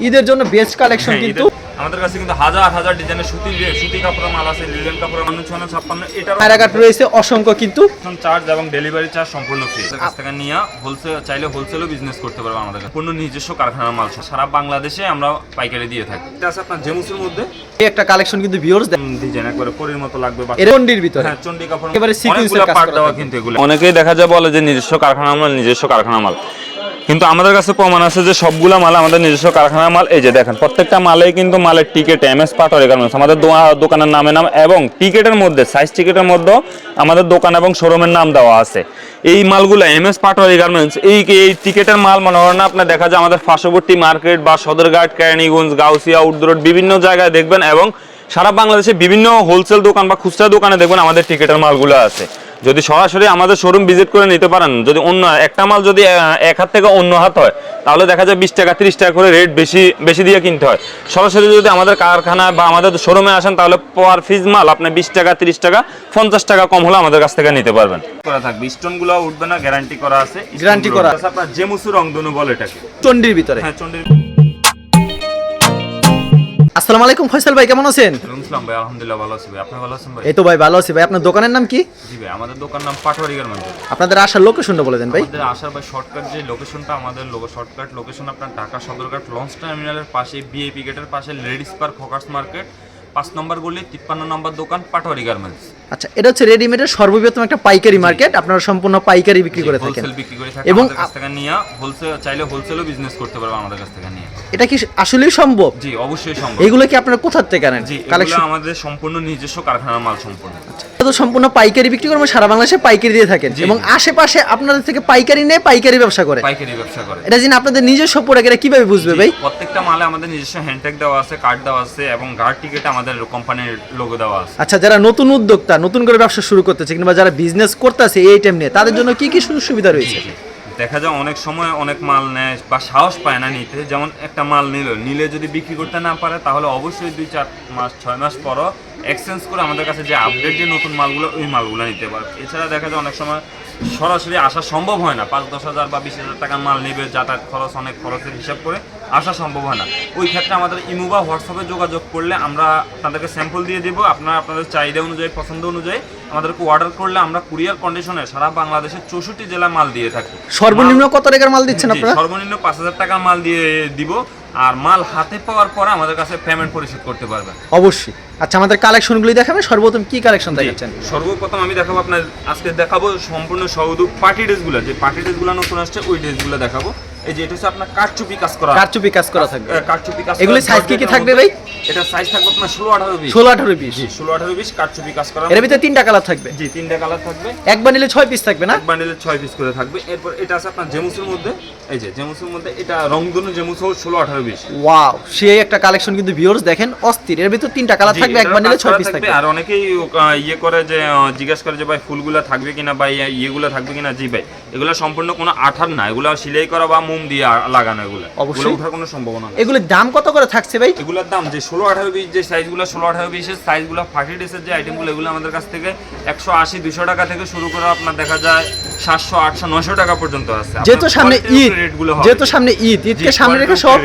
ঈদের জন্য best collection কিন্তু আমাদের কাছে কিন্তু হাজার হাজার ডিজাইনের সুতি কাপড়ের মাল আছে, লিলেন কাপড়ের 5656 এটা কারাকাট রয়েছে অসংখ্য কিন্তু চার্জ এবং ডেলিভারি চার্জ সম্পূর্ণ ফ্রি। আমাদের কাছ থেকে নিয়ে হোলসেল চাইলে হোলসেলও বিজনেস করতে পারবে আমাদের কাছে। পূর্ণ নিজস্ব কারখানার মাল সারা বাংলাদেশে আমরা পাইকারি দিয়ে থাকি। এটা আছে আপনার জেমুসের মধ্যে এই একটা কালেকশন কিন্তু ভিউয়ার্স ডিজাইন একবারে পরীর মতো লাগবে বা চন্ডির ভিতরে। হ্যাঁ, চন্ডি কাপড় একেবারে সিকোয়েন্সের কাজ করা দেওয়া কিন্তু এগুলো অনেকেই দেখা যায় বলে যে নিজস্ব কারখানার মাল, নিজস্ব কারখানার মাল, কিন্তু আমাদের কাছে প্রমাণ আছে যে সবগুলা মাল আমাদের নিজস্ব কারখানার মাল। এই যে দেখেন প্রত্যেকটা মালেই কিন্তু মালের টিকেট MS পাটোয়ারি গার্মেন্টস আমাদের দোকানের নামে নাম, এবং টিকেটের মধ্যে সাইজ টিকেটের মধ্যে আমাদের দোকান এবং শোরুমের নাম দেওয়া আছে। এই মালগুলো MS পাটোয়ারি গার্মেন্টস এই টিকেটের মাল মনে হয় না আপনার দেখা যায় আমাদের পার্শ্ববর্তী মার্কেট বা সদরঘাট, কেরানীগঞ্জ, গাউসিয়া, উড্ডরোড বিভিন্ন জায়গায় দেখবেন, এবং সারা বাংলাদেশে বিভিন্ন হোলসেল দোকান বা খুচরা দোকানে দেখবেন আমাদের টিকেটের মালগুলো আছে। যদি সরাসরি আমাদের শোরুম ভিজিট করে নিতে পারেন, যদি অন্য একটা মাল যদি এক হাত থেকে অন্য হাত হয় তাহলে দেখা যায় 20 টাকা 30 টাকা করে রেট বেশি দিয়ে কিনতে হয়। সরাসরি যদি আমাদের কারখানা বা আমাদের শোরুমে আসেন তাহলে পার পিস মাল আপনি 20 টাকা 30 টাকা 50 টাকা কম হলে আমাদের কাছ থেকে নিতে পারবেন। করা থাকবে, স্টোনগুলো উঠবে না, গ্যারান্টি করা আছে। গ্যারান্টি করা আছে। আপনার জেমুসু রংধনু বলে এটাকে, চন্ডির ভিতরে। হ্যাঁ, চন্ডির। আসসালামু আলাইকুম ফয়সাল ভাই, কেমন আছেন? আসসালাম ভাই, আলহামদুলিল্লাহ ভালো আছি ভাই, আপনি ভালো আছেন ভাই? এই তো ভাই ভালো আছি ভাই। আপনার দোকানের নাম কি? জি ভাই, আমাদের দোকান নাম পাটোয়ারি গার্মেন্টস। আপনাদের আসার লোকেশনটা বলে দেন ভাই। আমাদের আসার ভাই শর্টকাট যে লোকেশনটা, আমাদের শর্টকাট লোকেশন আপনার ঢাকা সদরঘাট লঞ্চ টার্মিনালের পাশে, বিএপি গেটের পাশে, লেডিস পার্ক হকার্স মার্কেট 5 নম্বর গলি 53 নম্বর দোকান পাটোয়ারি গার্মেন্টস। আচ্ছা, এটা হচ্ছে রেডিমেডের সর্ববৃহৎ একটা পাইকারি মার্কেট। আপনারা সম্পূর্ণ পাইকারি বিক্রি করে থাকেন, হোলসেল বিক্রি করে থাকেন এবং আমাদের কাছ থেকে নিয়ে হোলসেল চাইলে হোলসেলও বিজনেস করতে পারবে আমাদের কাছ থেকে নিয়ে। এটা কি আসলেই সম্ভব? জি, অবশ্যই সম্ভব। এগুলো কি আপনারা কোথা থেকে আনেন? জি, কালেকশন এগুলো আমাদের সম্পূর্ণ নিজস্ব কারখানার মাল সম্পূর্ণ। এটা তো সম্পূর্ণ পাইকারি বিক্রি করেন, সারা বাংলাদেশে পাইকারি দিয়ে থাকেন, এবং আশেপাশে আপনাদের থেকে পাইকারি নিয়ে পাইকারি ব্যবসা করে। পাইকারি ব্যবসা করে। এটা যিনি আপনাদের নিজস্ব প্রোডাক্ট, এটা কিভাবে বুঝবে ভাই? প্রত্যেকটা মালে আমাদের নিজস্ব হ্যান্ডট্যাগ দেওয়া আছে, কার্ড দেওয়া আছে, এবং গার্ড টিকেটে আমাদের কোম্পানির লোগো দেওয়া আছে। আচ্ছা, যারা নতুন উদ্যোক্তা, নতুন করে ব্যবসা শুরু করতেছে কিংবা যারা বিজনেস করতেছে এই টাইম নিয়ে, তাদের জন্য কি কি সুযোগ সুবিধা রয়েছে? দেখা যায় অনেক সময় অনেক মাল নেয় বা সাহস পায় না নিতে, যেমন একটা মাল নিলে যদি বিক্রি করতে না পারে তাহলে অবশ্যই 2-4 মাস 6 মাস পরও এক্সচেঞ্জ করে আমাদের কাছে যে আপডেট যে নতুন মালগুলো ওই মালগুলো নিতে পারে। এছাড়া দেখা যায় অনেক সময় সরাসরি আসা সম্ভব হয় না, 5-10 হাজার বা 20,000 টাকার মাল নেবে, যাতায়াত খরচ অনেক খরচের হিসাব করে আসা সম্ভব হয় না। ওই ক্ষেত্রে আমাদের ইমো বা হোয়াটসঅ্যাপে যোগাযোগ করলে আমরা তাদেরকে স্যাম্পল দিয়ে দেবো। আপনাদের চাহিদা অনুযায়ী, পছন্দ অনুযায়ী আমাদেরকে অর্ডার করলে আমরা কুরিয়ার কন্ডিশনে সারা বাংলাদেশের 64 জেলায় মাল দিয়ে থাকি। সর্বনিম্ন কত টাকার মাল দিচ্ছেন আপনারা? সর্বনিম্ন 5,000 টাকার মাল দিয়ে দিব, আর মাল হাতে পাওয়ার পরে আমাদের কাছে পেমেন্ট পরিশোধ করতে পারবেন অবশ্যই। আচ্ছা, আমাদের কালেকশনগুলি দেখাবেন। সর্বপ্রথম কি কালেকশন দেখাচ্ছেন? সর্বপ্রথম আমি দেখাবো আপনার আজকে দেখাবো সম্পূর্ণ সৌদু পার্টি ড্রেসগুলো, যে পার্টি ড্রেসগুলো নতুন আসছে ওই ড্রেসগুলো দেখাবো। এই যে এটা হচ্ছে আপনার কারচুপি কাজ করা, কারচুপি কাজ করা থাকবে। কারচুপি কাজ। এগুলো সাইজ কি কি থাকবে ভাই? এটা সাইজ থাকবে আপনার 16-18-20। 16-18-20। জি, 16-18-20 কারচুপি কাজ করা। এর ভিতরে 3টা কালার থাকবে। জি, 3টা কালার থাকবে। এক বান্ডিলে 6 পিস থাকবে না? এক বান্ডিলে 6 পিস করে থাকবে। এরপর এটা আছে আপনার জেমুসের মধ্যে। এই যে জেমুসের মধ্যে এটা রংধনু জেমুস 16-18-20। ওয়াও, সেই একটা কালেকশন কিন্তু ভিউয়ার্স দেখেন অস্থির। এর ভিতরে 3টা কালার থাকবে, এক বান্ডিলে 6 পিস থাকবে। আর অনেকেই ইয়ে করে যে জিজ্ঞাসা করে যে ভাই ফুলগুলো থাকবে কিনা বা ইয়েগুলো থাকবে কিনা। জি ভাই, এগুলো সম্পূর্ণ কোনো আঠার না, এগুলো সেলাই করা বা মোম দিয়ে লাগানো। এগুলো অবশ্যই ওঠার কোনো সম্ভাবনা নেই। এগুলোর দাম কত করে থাকছে ভাই? এগুলোর দাম যে 16-18-20 যে সাইজগুলো, 16-18-20 এর সাইজগুলো, পার্টি ড্রেসের যে আইটেমগুলো, এগুলো আমাদের কাছ থেকে 180-200 টাকা থেকে শুরু করে আপনার দেখা যায় 700-800-900 টাকা পর্যন্ত আছে। যেহেতু সামনে ঈদ, ঈদকে সামনে রেখে সব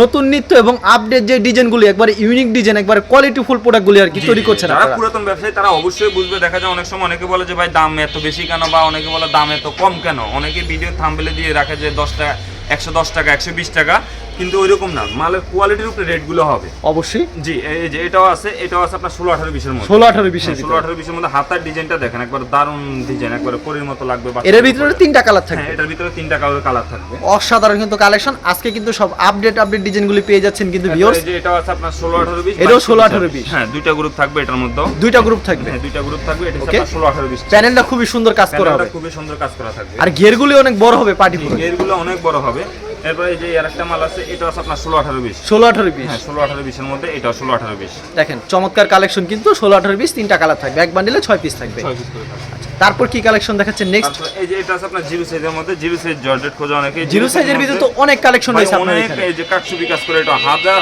নতুন নিত্য এবং আপডেট যে ডিজাইনগুলো, একবারে ইউনিক ডিজাইন, একবারে কোয়ালিটিফুল প্রোডাক্টগুলো আর কি তৈরি করছেন যারা আপনারা। পুরাতন ব্যবসায়ী তারা অবশ্যই বুঝবে। দেখা যায় অনেক সময় অনেকে বলে যে ভাই দাম এত বেশি কেন, বা অনেকে বলে দাম এত কম কেন। অনেকে ভিডিও থাম্বনেলে দিয়ে রাখে যে 10 টাকা, 110 টাকা, 120 টাকা, কিন্তু ওইরকম না, মালের কোয়ালিটির উপরে রেটগুলো হবে অবশ্যই। জি, এই যে এটাও আছে আপনার 16-18-20 এর মধ্যে। 16-18-20 এর 16-18-20 এর মধ্যে হাতার ডিজাইনটা দেখেন, একবার দারুণ ডিজাইন, একবার পরীর মতো লাগবে। এর ভিতরে 3টা কালার থাকবে। এটার ভিতরে 3টা কালার থাকবে। অসাধারণ কিন্তু কালেকশন। আজকে কিন্তু সব আপডেট ডিজাইনগুলো পেয়ে যাচ্ছেন কিন্তু ভিউয়ার্স। এই যে এটাও আছে আপনার 16-18-20। এটাও 16-18-20। হ্যাঁ, দুইটা গ্রুপ থাকবে এটার মধ্যে। দুইটা গ্রুপ থাকবে। হ্যাঁ, দুইটা গ্রুপ থাকবে। এটা হচ্ছে 16-18-20। প্যানেলটা খুবই সুন্দর কাজ করা হবে। খুবই সুন্দর কাজ করা থাকবে। আর ঘেরগুলি অনেক বড় হবে, পার্টি পুরো ঘেরগুলো অনেক বড় হবে। এরপর এই যে আরেকটা মাল আছে, এটা আছে আপনার 16-18-20। 16-18-20। হ্যাঁ, 16-18-20 এর মধ্যে এটাও 16-18-20। দেখেন চমৎকার কালেকশন কিন্তু 16-18-20, 3টা কালার থাকবে, এক বান্ডিলে 6 পিস থাকবে। 6 পিস করে থাকবে। তারপর কি কালেকশন দেখাচ্ছেন নেক্সট? এই যে এটা আছে আপনার জিরো সাইজের মধ্যে, জিরো সাইজ জর্জেট খোঁজা অনেকে। জিরো সাইজের ভিতরে তো অনেক কালেকশন রয়েছে আপনাদের এখানে। এই যে কাটছবি কাজ করে, এটা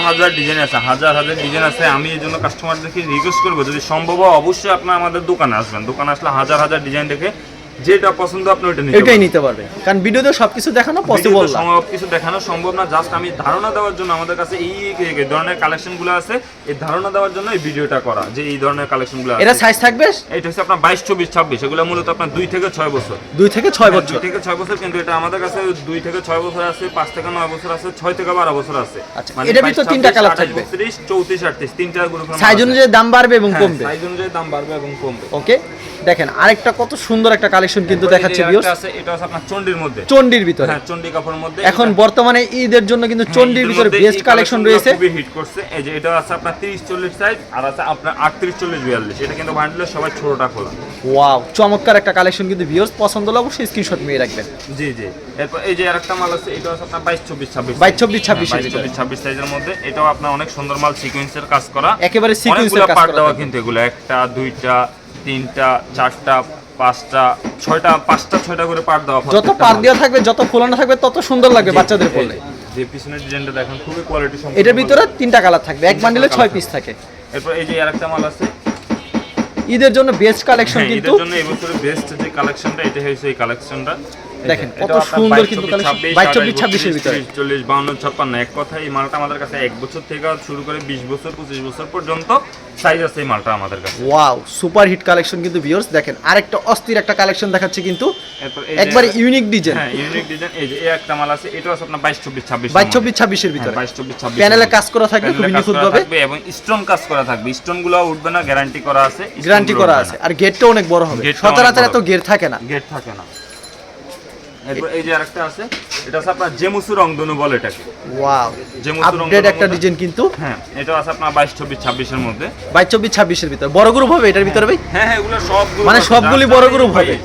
হাজার ডিজাইন আছে, হাজার ডিজাইন আছে। আমি এই জন্য কাস্টমারদেরকে রিকোয়েস্ট করব যদি সম্ভব হয় অবশ্যই আপনারা আমাদের দোকানে আসবেন। দোকানে আসলে হাজার ডিজাইন দেখে যেটা পছন্দ আপনি ওইটা এটাই নিতে পারবেন, কারণ ভিডিওতে সবকিছু দেখানো পসিবল না, সবকিছু দেখানো সম্ভব না। জাস্ট আমি ধারণা দেওয়ার জন্য আমাদের কাছে এই ধরনের কালেকশনগুলো আছে, এই ধারণা দেওয়ার জন্য এই ভিডিওটা করা, যে এই ধরনের কালেকশনগুলো আছে। এটা সাইজ থাকবে, এটা হচ্ছে আপনার 22, 24, 26, এগুলো মূলত আপনার 2 থেকে 6 বছর। 2 থেকে 6 বছর, 2 থেকে 6 বছর, কিন্তু এটা আমাদের কাছে 2 থেকে 6 বছর আছে, 5 থেকে 9 বছর আছে, 6 থেকে 12 বছর আছে। আচ্ছা, এটার ভিতর তিনটা কালার থাকবে, 30, 34, 38, তিনটা গ্রুপ। সাইজ অনুযায়ী দাম বাড়বে এবং কমবে। সাইজ অনুযায়ী দাম বাড়বে এবং কমবে। ওকে, দেখেন আরেকটা কত সুন্দর একটা কালেকশন কিন্তু দেখাচ্ছে ভিউয়ার্স। এটা আছে আপনার চন্ডির মধ্যে, চন্ডির ভিতরে, হ্যাঁ চন্ডি কাপড়ের মধ্যে। এখন বর্তমানে ঈদের জন্য কিন্তু চন্ডির ভিতরে বেস্ট কালেকশন রয়েছে, খুবই হিট করছে। এই যে এটা আছে আপনার 30, 40 সাইজ, আর আছে আপনার 38, 40, 42। এটা কিন্তু বান্ডেলে সবাই ছোটটা খোলা। ওয়াও, চমৎকার একটা কালেকশন কিন্তু ভিউয়ার্স, পছন্দ হলে অবশ্যই স্ক্রিনশট নিয়ে রাখবেন। জি জি। এরপর এই যে আরেকটা মাল আছে, এটা আছে আপনার 22, 24, 26, 22, 24, 26 এর ভিতরে, 26 সাইজের মধ্যে। এটাও আপনার অনেক সুন্দর মাল, সিকোয়েন্সের কাজ করা, একেবারে সিকোয়েন্সের কাজ পার্ট করা দেওয়া থাকবে। কিন্তু এগুলো 1টা 2টা 3টা 4টা 5টা 6টা 5টা 6টা করে পার্ট দেওয়া। যত পার্ট দেওয়া থাকবে, যত ফুলানো থাকবে, তত সুন্দর লাগবে বাচ্চাদের পরলে। যে পিছনের ডিজাইনটা দেখেন, খুবই কোয়ালিটি সম্পন্ন। এটার ভিতরে তিনটা কালার থাকবে, এক বান্ডেলে 6 পিস থাকে। এরপর এই যে আরেকটা মাল আছে, ঈদের জন্য বেস্ট কালেকশন কিন্তু, ঈদের জন্য এবছরের বেস্ট যে কালেকশনটা, এটা হচ্ছে এই কালেকশনটা। দেখেন কত সুন্দর কিন্তু কালেকশন, 22, 24, 26 এর ভিতরে, 40, 52, 56। এক কথায় এই মালটা আমাদের কাছে 1 বছর থেকে শুরু করে 20 বছর 25 বছর পর্যন্ত সাইজ আছে এই মালটা আমাদের কাছে। ওয়াও, সুপার হিট কালেকশন কিন্তু ভিউয়ার্স। দেখেন আরেকটা অস্থির একটা কালেকশন দেখাচ্ছে কিন্তু, একবারে ইউনিক ডিজাইন। হ্যাঁ ইউনিক ডিজাইন। এই যে এই একটা মাল আছে, এটা আছে আপনার 22, 24, 26, 22, 24, 26 এর ভিতরে, 22, 24, 26 প্যানেলে কাজ করা থাকবে খুব নিখুঁত ভাবে, এবং স্টোন কাজ করা থাকবে। স্টোনগুলো উঠবে না, গ্যারান্টি করা আছে, গ্যারান্টি করা আছে। আর গেটটা অনেক বড় হবে, সচরাচর এত গেট থাকে না, গেট থাকে না। এরপর এই যে আরেকটা আছে, এটা আছে আপনার জেমুসু রংধনু বলে এটাকে। ওয়াও, জেমুসু আপডেট একটা ডিজাইন কিন্তু। হ্যাঁ এটা আছে আপনার 22, 24, 26 এর মধ্যে, 22, 24, 26 এর ভিতরে। বড় গ্রুপ হবে এটার ভিতরে ভাই? হ্যাঁ হ্যাঁ, এগুলো সবগুলো মানে সবগুলি বড় গ্রুপ হবে।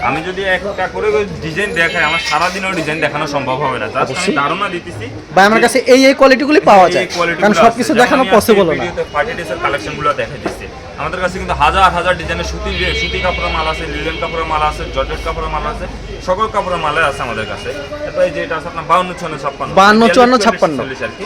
আমি যদি একটা করে ডিজাইন দেখাই, আমার সারা দিনও ডিজাইন দেখানো সম্ভব হবে না। জাস্ট আমি ধারণা দিতেছি ভাই, আমার কাছে এই কোয়ালিটিগুলি পাওয়া যায়, কারণ সবকিছু দেখানো পসিবল না। ভিডিওতে পার্টি ড্রেসের কালেকশনগুলো দেখাই দিচ্ছি। আমাদের কাছে কিন্তু হাজার হাজার ডিজাইনের সুতি কাপড়ের মাল আছে, লিলেন কাপড়ের মাল আছে, জর্জেট কাপড়ের মাল আছে, সকল কাপড়ের মাল আছে আমাদের কাছে। এরপর এই যে এটা আছে আপনার 52, 54, 56, 52, 54, 56 আর কি,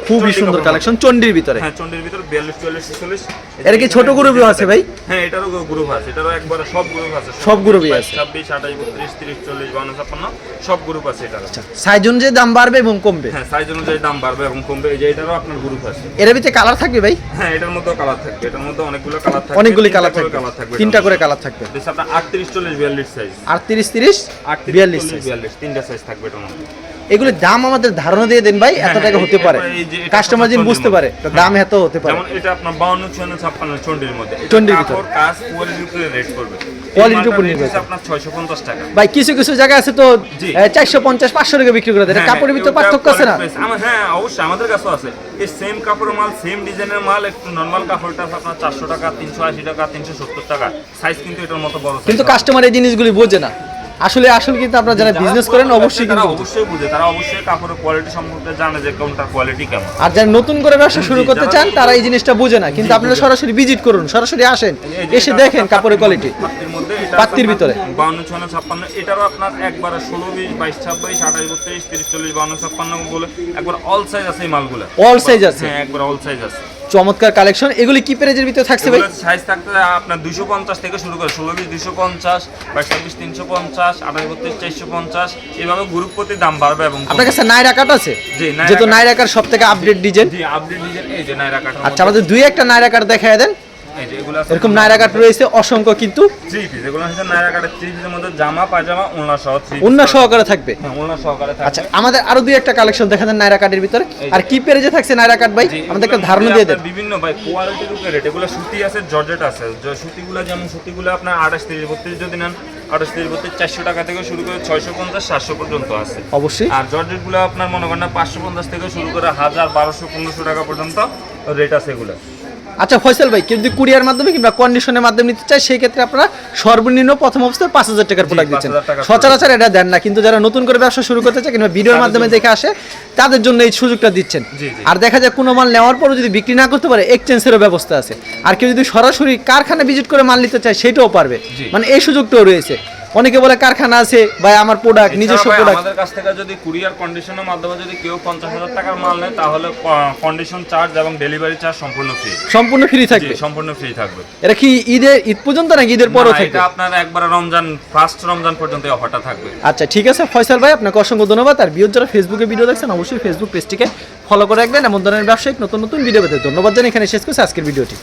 খুবই সুন্দর কালেকশন চন্ডির ভিতরে। হ্যাঁ চন্ডির ভিতরে 42, 44, 46। এর কি ছোট গ্রুপও আছে ভাই? হ্যাঁ এটারও গ্রুপ আছে, এটারও একবারে সব গ্রুপ আছে, সব গ্রুপই আছে, 26, 28, 32, 30, 40, 52, 56 সব গ্রুপ আছে এটার। সাইজ অনুযায়ী দাম বাড়বে এবং কমবে। হ্যাঁ সাইজ অনুযায়ী দাম বাড়বে এবং কমবে। এই যে এটারও আপনার গ্রুপ আছে। এর ভিতরে কালার থাকবে ভাই? হ্যাঁ এটার মধ্যেও কালার থাকবে, এটার মধ্যে অনেকগুলো কালার থাকবে, অনেকগুলি কালার থাকবে, তিনটা করে কালার থাকবে। এটা আপনার 38, 40, 42 সাইজ, 38, 30, 42 সাইজ, 42 তিনটা সাইজ থাকবে এটার মধ্যে। এগুলোর দাম আমাদের ধারণা দিয়ে দেন ভাই, এত টাকা হতে পারে, কাস্টমার যিনি বুঝতে পারে দাম এত হতে পারে। যেমন এটা আপনার 52, 54, 56 চন্ডির মধ্যে, চন্ডির ভিতরে কাপড় কাজ কোয়ালিটির উপরে রেট করবে, কোয়ালিটির উপর নির্ভর করে আপনার 650 টাকা। ভাই কিছু কিছু জায়গা আছে তো 450, 500 টাকা বিক্রি করে দেয়, এটা কাপড়ের ভিতরে পার্থক্য আছে না? হ্যাঁ অবশ্যই আমাদের কাছেও আছে, এই সেম কাপড়ের মাল, সেম ডিজাইনের মাল, একটু নরমাল কাপড়টা আছে আপনার 400 টাকা, 380 টাকা, 370 টাকা। সাইজ কিন্তু এটার মতো বড়, কিন্তু কাস্টমার এই জিনিসগুলি বোঝে না। আসলে কিন্তু আপনারা যারা বিজনেস করেন অবশ্যই তারা কিন্তু অবশ্যই বুঝে, তারা অবশ্যই কাপড়ের কোয়ালিটি সম্পর্কে জানে যে কোনটার কোয়ালিটি কেমন। আর যারা নতুন করে ব্যবসা শুরু করতে চান তারা এই জিনিসটা বুঝে না, কিন্তু আপনারা সরাসরি ভিজিট করুন, সরাসরি আসেন, এসে দেখেন কাপড়ের কোয়ালিটি। পাত্তির মধ্যে এটা পাত্তির ভিতরে 52, 56, 56 এটারও আপনার একবারে 16, 20, 22, 26, 28, 32, 30, 40, 52, 56 বলে একবার অল সাইজ আছে এই মালগুলো, অল সাইজ আছে। হ্যাঁ একবার অল সাইজ আছে। চমৎকার কালেকশন। এগুলি কি প্রাইজের ভিতরে থাকছে ভাই? সাইজ থাকতে আপনার 250 থেকে শুরু করে 16, 20, 250, 22, 350, 28, 32, 450 এইভাবে গ্রুপ প্রতি দাম বাড়বে। এবং আপনার কাছে নাইরা কাট আছে? জি, যেহেতু নাইরা কাট সবথেকে আপডেট ডিজাইন। জি আপডেট ডিজাইন। এই যে নাইরা কাট। আচ্ছা আমাদের দুই একটা নাইরা কাট দেখায় দেন। এই যে এগুলো এরকম নাইরা কাট রয়েছে অসংখ্য, কিন্তু 3 পিস, এগুলো হচ্ছে নাইরা কাটের 3 পিসের মধ্যে জামা পায়জামা ওড়না সহ 3 পিস, ওড়না সহকারে থাকবে। হ্যাঁ ওড়না সহকারে থাকবে। আচ্ছা আমাদের আরো দুই একটা কালেকশন দেখা দেন নাইরা কাটের ভিতরে। আর কি প্রাইজে থাকছে নাইরা কাট ভাই, আমাদের একটা ধারণা দিয়ে দেন। বিভিন্ন ভাই কোয়ালিটির উপরে রেট, এগুলো সুতি আছে, জর্জেট আছে। সুতিগুলো যেমন সুতিগুলো আপনার 28, 30, 32 যদি নেন, 28, 30, 32 400 টাকা থেকে শুরু করে 650, 700 পর্যন্ত আছে অবশ্যই। আর জর্জেটগুলো আপনার মনে করেন 550 থেকে শুরু করে 1000, 1200, 1500 টাকা পর্যন্ত রেট আছে এগুলো। আচ্ছা ফয়সাল ভাই, কেউ যদি কুরিয়ার মাধ্যমে কিংবা কন্ডিশনের মাধ্যমে নিতে চায়, সেই ক্ষেত্রে আপনারা সর্বনিম্ন প্রথম অবস্থায় 5000 টাকার প্রোডাক্ট দিচ্ছেন, সচরাচর এটা দেন না। কিন্তু যারা নতুন করে ব্যবসা শুরু করতে চায় কিংবা ভিডিওর মাধ্যমে দেখে আসে, তাদের জন্য এই সুযোগটা দিচ্ছেন। আর দেখা যায় কোনো মাল নেওয়ার পরও যদি বিক্রি না করতে পারে, এক্সচেঞ্জেরও ব্যবস্থা আছে। আর কেউ যদি সরাসরি কারখানা ভিজিট করে মাল নিতে চায়, সেটাও পারবে, মানে এই সুযোগটাও রয়েছে। অনেকে বলে কারখানা আছে ভাই আমার প্রোডাক্ট নিজস্ব এছাড়া ভাই প্রোডাক্ট। আমাদের কাছ থেকে যদি কুরিয়ার কন্ডিশনের মাধ্যমে যদি কেউ 50,000 টাকার মাল নেয় তাহলে কন্ডিশন চার্জ এবং ডেলিভারি চার্জ সম্পূর্ণ ফ্রি। সম্পূর্ণ ফ্রি থাকবে? সম্পূর্ণ ফ্রি থাকবে। এটা কি ঈদ পর্যন্ত নাকি ঈদের পরও না, থাকবে? এটা আপনার একবার রমজান ফার্স্ট রমজান পর্যন্ত এই অফারটা থাকবে। আচ্ছা ঠিক আছে ফয়সাল ভাই, আপনাকে অসংখ্য ধন্যবাদ। আর ভিউয়ার যারা ফেসবুকে ভিডিও দেখছেন অবশ্যই ফেসবুক পেজটিকে ফলো করে রাখবেন এমন ধরনের ব্যবসায়িক নতুন নতুন ভিডিও পেতে। ধন্যবাদ জানাই, এখানে শেষ করছি আজকের ভিডিওটি।